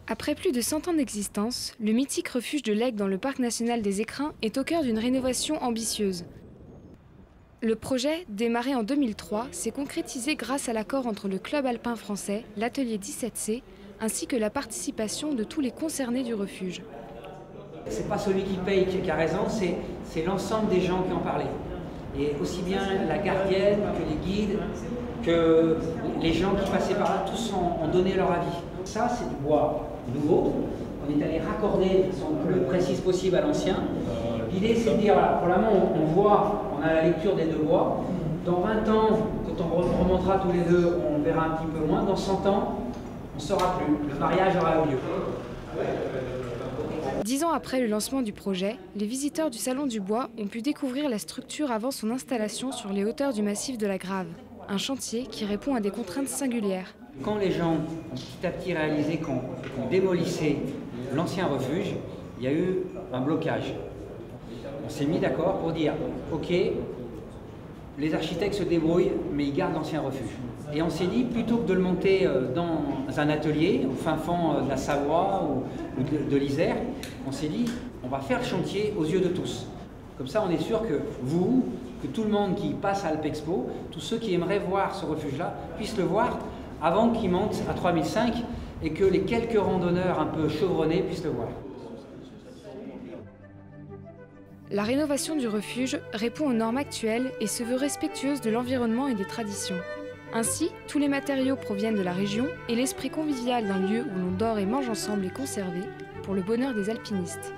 Après plus de 100 ans d'existence, le mythique refuge de l'Aigle dans le parc national des Écrins est au cœur d'une rénovation ambitieuse. Le projet, démarré en 2003, s'est concrétisé grâce à l'accord entre le club alpin français, l'atelier 17C, ainsi que la participation de tous les concernés du refuge. C'est pas celui qui paye qui a raison, c'est l'ensemble des gens qui ont parlé. Et aussi bien la gardienne que les guides, que les gens qui passaient par là, tous ont donné leur avis. Ça, c'est du bois nouveau. On est allé raccorder de façon le plus précise possible à l'ancien. L'idée, c'est de dire, voilà, pour le moment, on voit, on a la lecture des deux bois. Dans 20 ans, quand on remontera tous les deux, on verra un petit peu moins. Dans 100 ans, on ne saura plus. Le mariage aura eu lieu. 10 ans après le lancement du projet, les visiteurs du Salon du Bois ont pu découvrir la structure avant son installation sur les hauteurs du massif de la Grave. Un chantier qui répond à des contraintes singulières. Quand les gens ont petit à petit réalisé qu'on démolissait l'ancien refuge, il y a eu un blocage. On s'est mis d'accord pour dire, ok, les architectes se débrouillent, mais ils gardent l'ancien refuge. Et on s'est dit, plutôt que de le monter dans un atelier, au fin fond de la Savoie ou de l'Isère, on s'est dit, on va faire le chantier aux yeux de tous. Comme ça, on est sûr que vous, que tout le monde qui passe à Alpexpo, tous ceux qui aimeraient voir ce refuge-là, puissent le voir avant qu'il monte à 3005 et que les quelques randonneurs un peu chevronnés puissent le voir. La rénovation du refuge répond aux normes actuelles et se veut respectueuse de l'environnement et des traditions. Ainsi, tous les matériaux proviennent de la région et l'esprit convivial d'un lieu où l'on dort et mange ensemble est conservé pour le bonheur des alpinistes.